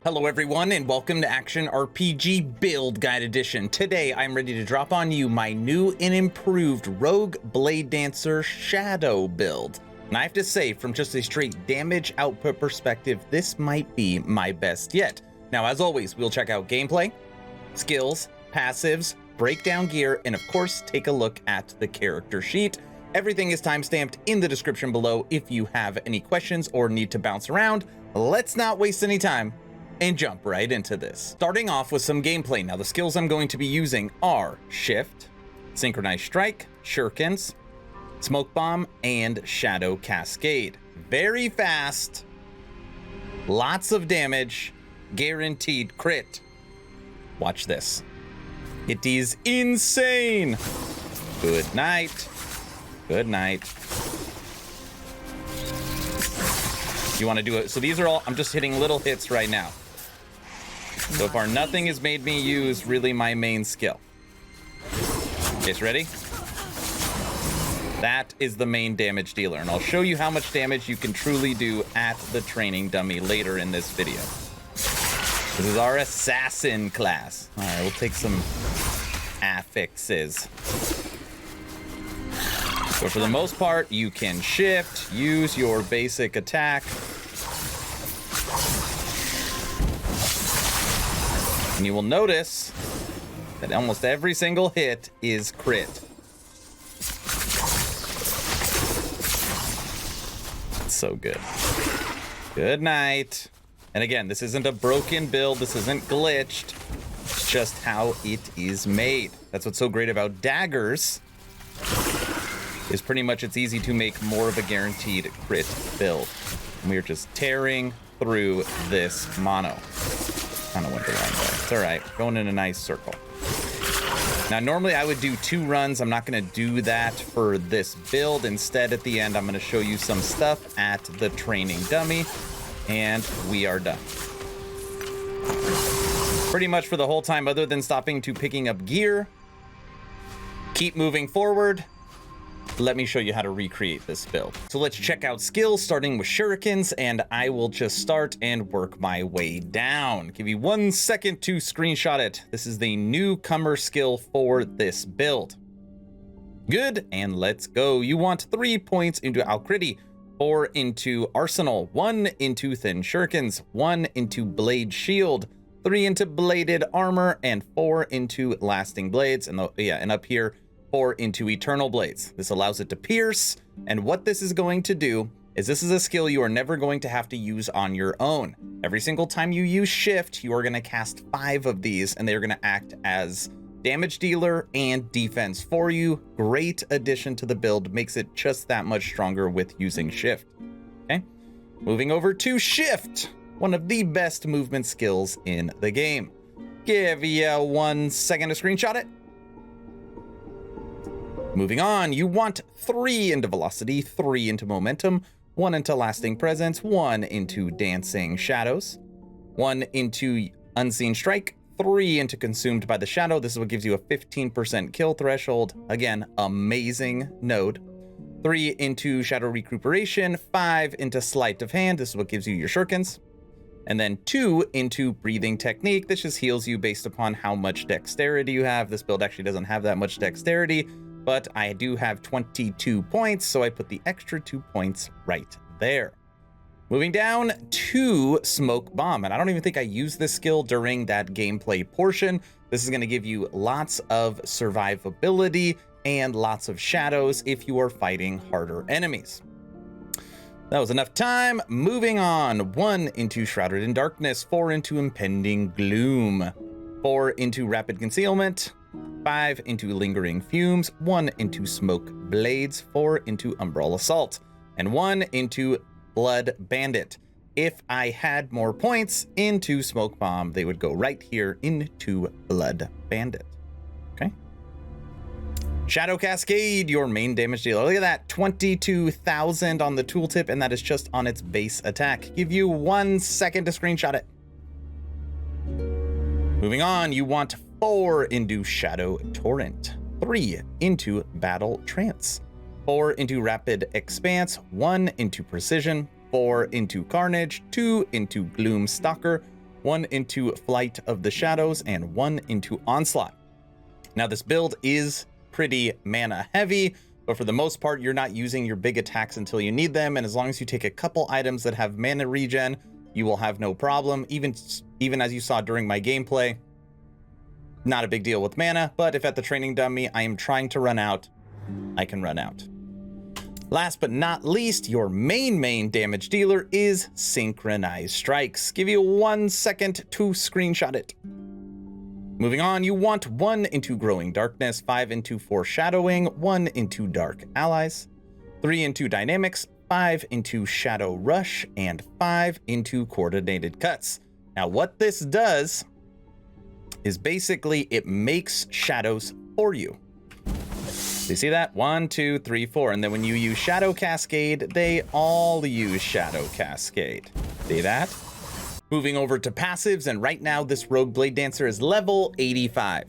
Hello everyone and welcome to Action RPG Build Guide Edition. Today I'm ready to drop on you my new and improved Rogue Bladedancer Shadow build. And I have to say, from just a straight damage output perspective, this might be my best yet. Now as always, we'll check out gameplay, skills, passives, breakdown gear, and of course take a look at the character sheet. Everything is timestamped in the description below if you have any questions or need to bounce around. Let's not waste any time and jump right into this. Starting off with some gameplay. Now the skills I'm going to be using are Shift, Synchronized Strike, Shurikens, Smoke Bomb, and Shadow Cascade. Very fast, lots of damage, guaranteed crit. Watch this. It is insane. Good night. Good night. You want to do it? So these are all, I'm just hitting little hits right now. So far, nothing has made me use really my main skill. Okay, so ready? That is the main damage dealer, and I'll show you how much damage you can truly do at the training dummy later in this video. This is our assassin class. All right, we'll take some affixes. So for the most part, you can shift, use your basic attack. And you will notice that almost every single hit is crit. It's so good. Good night. And again, this isn't a broken build. This isn't glitched. It's just how it is made. That's what's so great about daggers. Is pretty much it's easy to make more of a guaranteed crit build. And we are just tearing through this mono. Kind of went the wrong way. It's all right. Going in a nice circle. Now, normally I would do 2 runs. I'm not going to do that for this build. Instead, at the end, I'm going to show you some stuff at the training dummy, and we are done. Pretty much for the whole time, other than stopping to picking up gear. Keep moving forward. Let me show you how to recreate this build. So let's check out skills, starting with Shurikens, and I will just start and work my way down. Give you 1 second to screenshot it. This is the newcomer skill for this build. Good, and let's go. You want 3 points into Acolyte, 4 into Arsenal, 1 into Thin Shurikens, 1 into Blade Shield, 3 into Bladed Armor, and 4 into Lasting Blades. And and up here, 4 into Eternal Blades. This allows it to pierce, and what this is going to do is this is a skill you are never going to have to use on your own. Every single time you use Shift, you are going to cast 5 of these, and they're going to act as damage dealer and defense for you. Great addition to the build, makes it just that much stronger with using Shift. Okay, moving over to Shift, one of the best movement skills in the game. Give you 1 second to screenshot it. Moving on, you want 3 into Velocity, 3 into Momentum, 1 into Lasting Presence, 1 into Dancing Shadows, 1 into Unseen Strike, 3 into Consumed by the Shadow. This is what gives you a 15% kill threshold. Again, amazing node. 3 into Shadow Recuperation, 5 into Sleight of Hand. This is what gives you your Shurikens. And then 2 into Breathing Technique. This just heals you based upon how much dexterity you have. This build actually doesn't have that much dexterity, but I do have 22 points, so I put the extra 2 points right there. Moving down to Smoke Bomb, and I don't even think I used this skill during that gameplay portion. This is going to give you lots of survivability and lots of shadows if you are fighting harder enemies. That was enough time. Moving on. 1 into Shrouded in Darkness, 4 into Impending Gloom, 4 into Rapid Concealment, 5 into Lingering Fumes, 1 into Smoke Blades, 4 into Umbral Assault, and 1 into Blood Bandit. If I had more points into Smoke Bomb, they would go right here into Blood Bandit. Okay. Shadow Cascade, your main damage dealer. Look at that, 22,000 on the tooltip, and that is just on its base attack. Give you 1 second to screenshot it. Moving on, you want 4 into Shadow Torrent, 3 into Battle Trance, 4 into Rapid Expanse, 1 into Precision, 4 into Carnage, 2 into Gloom Stalker, 1 into Flight of the Shadows, and 1 into Onslaught. Now this build is pretty mana heavy, but for the most part, you're not using your big attacks until you need them, and as long as you take a couple items that have mana regen, you will have no problem. Even as you saw during my gameplay, not a big deal with mana, but if at the training dummy I am trying to run out, I can run out. Last but not least, your main damage dealer is Synchronized Strikes. Give you 1 second to screenshot it. Moving on, you want 1 into Growing Darkness, 5 into Foreshadowing, 1 into Dark Allies, 3 into Dynamics, 5 into Shadow Rush, and 5 into Coordinated Cuts. Now what this does is basically it makes shadows for you. So you see that? 1, 2, 3, 4. And then when you use Shadow Cascade, they all use Shadow Cascade. See that? Moving over to passives, and right now this Rogue Bladedancer is level 85.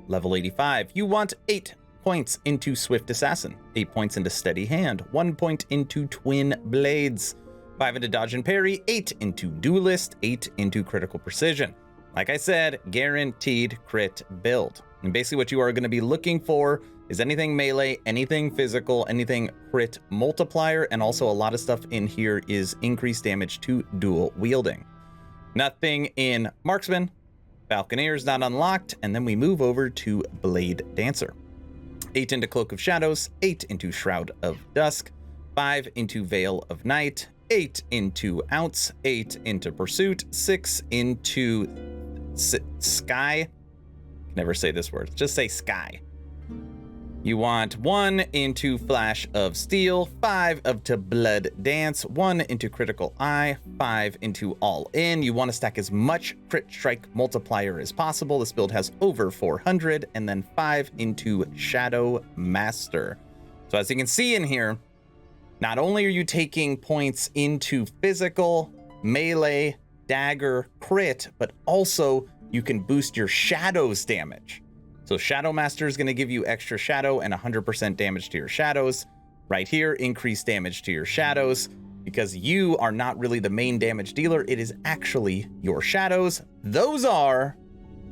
Level 85, you want 8 points into Swift Assassin, 8 points into Steady Hand, 1 point into Twin Blades, 5 into Dodge and Parry, 8 into Duelist, 8 into Critical Precision. Like I said, guaranteed crit build. And basically what you are going to be looking for is anything melee, anything physical, anything crit multiplier, and also a lot of stuff in here is increased damage to dual wielding. Nothing in Marksman. Falconeer is not unlocked, and then we move over to Bladedancer. 8 into Cloak of Shadows, 8 into Shroud of Dusk, 5 into Veil of Night, 8 into Ounce, 8 into Pursuit, 6 into Sky. Can never say this word. Just say Sky. You want 1 into Flash of Steel, 5 up to Blood Dance, 1 into Critical Eye, 5 into All In. You want to stack as much crit strike multiplier as possible. This build has over 400, and then 5 into Shadow Master. So as you can see in here, not only are you taking points into physical, melee, dagger, crit, but also you can boost your shadows damage. So Shadow Master is going to give you extra shadow and 100% damage to your shadows. Right here, increased damage to your shadows. Because you are not really the main damage dealer, it is actually your shadows. Those are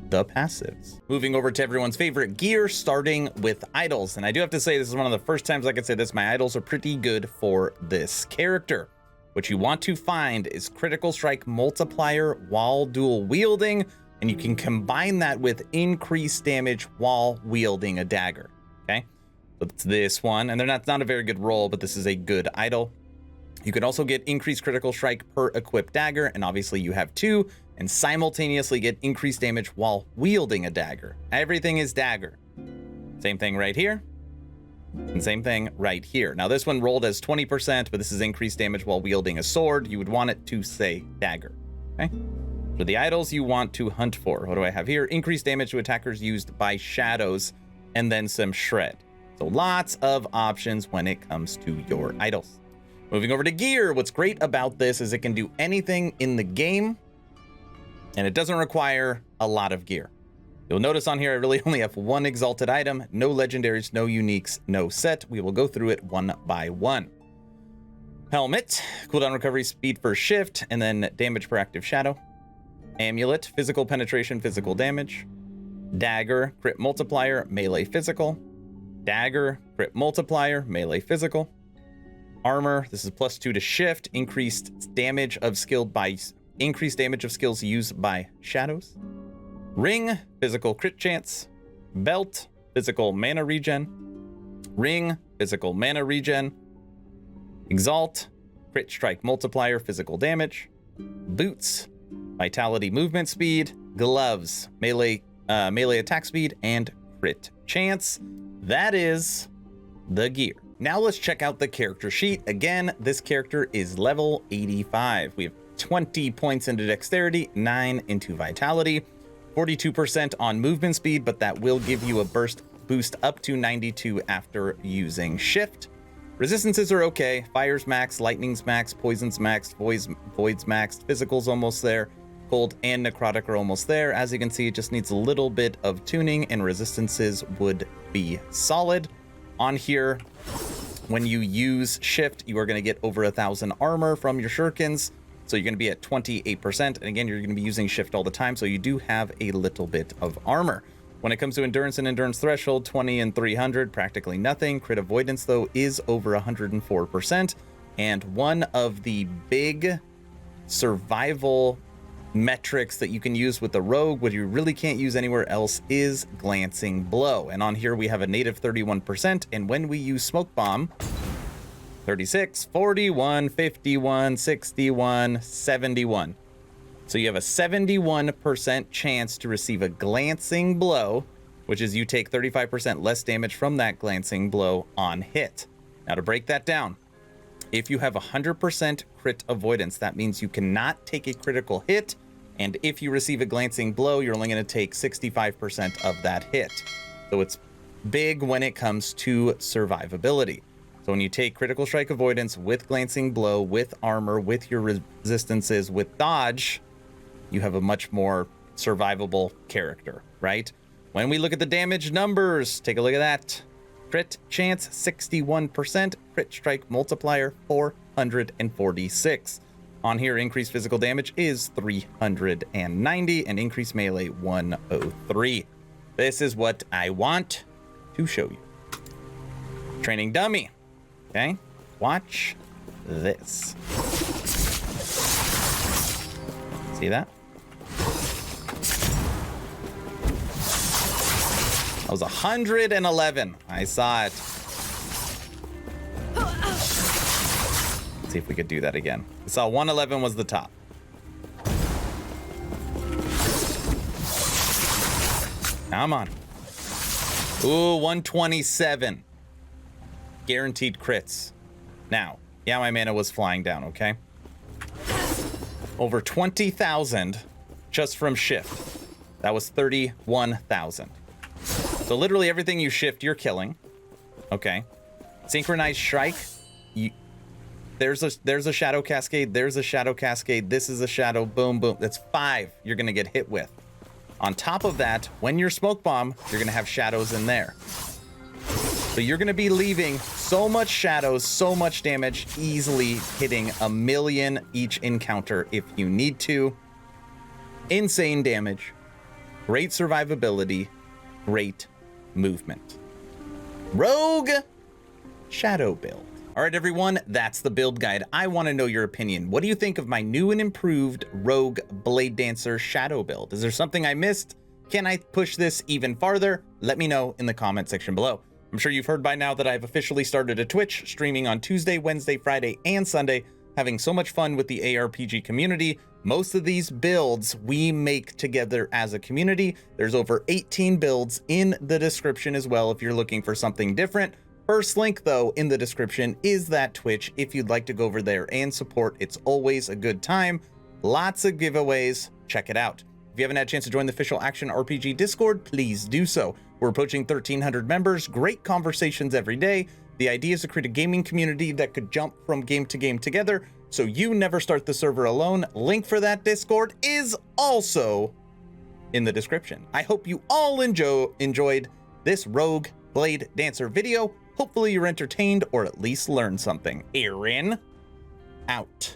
the passives. Moving over to everyone's favorite gear, starting with idols. And I do have to say, this is one of the first times I can say this, my idols are pretty good for this character. What you want to find is Critical Strike multiplier while dual wielding, and you can combine that with increased damage while wielding a dagger, okay? So it's this one, and they're not a very good roll, but this is a good idol. You can also get increased critical strike per equipped dagger, and obviously you have 2, and simultaneously get increased damage while wielding a dagger. Everything is dagger. Same thing right here, and same thing right here. Now this one rolled as 20%, but this is increased damage while wielding a sword. You would want it to say dagger, okay? For the idols you want to hunt for, what do I have here? Increased damage to attackers used by shadows, and then some shred. So lots of options when it comes to your idols. Moving over to gear, what's great about this is it can do anything in the game, and it doesn't require a lot of gear. You'll notice on here I really only have 1 exalted item, no legendaries, no uniques, no set. We will go through it one by one. Helmet, cooldown recovery, speed for shift, and then damage per active shadow. Amulet, physical penetration, physical damage. Dagger, crit multiplier, melee physical. Dagger, crit multiplier, melee physical. Armor, this is +2 to shift, increased damage of skills used by shadows. Ring, physical crit chance. Belt, physical mana regen. Ring, physical mana regen. Exalt, crit strike multiplier, physical damage. Boots, vitality movement speed. Gloves, melee attack speed, and crit chance. That is the gear. Now let's check out the character sheet. Again, this character is level 85. We have 20 points into dexterity, 9 into vitality, 42% on movement speed, but that will give you a boost up to 92 after using shift. Resistances are okay. Fire's max, lightning's max, poison's max, void's max, physical's almost there. Cold and necrotic are almost there. As you can see, it just needs a little bit of tuning, and resistances would be solid. On here, when you use shift, you are going to get over 1,000 armor from your shurikens. So you're going to be at 28%. And again, you're going to be using shift all the time. So you do have a little bit of armor. When it comes to endurance and endurance threshold, 20 and 300, practically nothing. Crit avoidance, though, is over 104%. And one of the big survival metrics that you can use with the rogue, what you really can't use anywhere else, is glancing blow. And on here we have a native 31%, and when we use smoke bomb, 36, 41, 51, 61, 71. So you have a 71% chance to receive a glancing blow, which is you take 35% less damage from that glancing blow on hit. Now to break that down, if you have 100% crit avoidance, that means you cannot take a critical hit. And if you receive a glancing blow, you're only going to take 65% of that hit. So it's big when it comes to survivability. So when you take critical strike avoidance with glancing blow, with armor, with your resistances, with dodge, you have a much more survivable character, right? When we look at the damage numbers, take a look at that. Crit chance, 61%. Crit strike multiplier, 446. On here, increased physical damage is 390 and increased melee 103. This is what I want to show you. Training dummy. Okay, watch this. See that? That was 111. I saw it. Let's see if we could do that again. We saw 111 was the top. Come on. Ooh, 127. Guaranteed crits. Now, yeah, my mana was flying down, okay? Over 20,000 just from shift. That was 31,000. So literally everything you shift, you're killing. Okay. Synchronized Strike. There's a shadow cascade. There's a shadow cascade. This is a shadow. Boom, boom. That's 5 you're going to get hit with. On top of that, when you're smoke bomb, you're going to have shadows in there. So you're going to be leaving so much shadows, so much damage, easily hitting 1 million each encounter if you need to. Insane damage. Great survivability. Great movement. Rogue shadow build. All right, everyone, that's the build guide. I want to know your opinion. What do you think of my new and improved Rogue Bladedancer shadow build? Is there something I missed? Can I push this even farther? Let me know in the comment section below. I'm sure you've heard by now that I've officially started a Twitch, streaming on Tuesday, Wednesday, Friday, and Sunday, having so much fun with the ARPG community. Most of these builds we make together as a community. There's over 18 builds in the description as well if you're looking for something different. First link, though, in the description is that Twitch if you'd like to go over there and support. It's always a good time. Lots of giveaways. Check it out. If you haven't had a chance to join the official Action RPG Discord, please do so. We're approaching 1,300 members. Great conversations every day. The idea is to create a gaming community that could jump from game to game together, so you never start the server alone. Link for that Discord is also in the description. I hope you all enjoyed this Rogue Bladedancer video. Hopefully you're entertained or at least learned something. Aaron, out.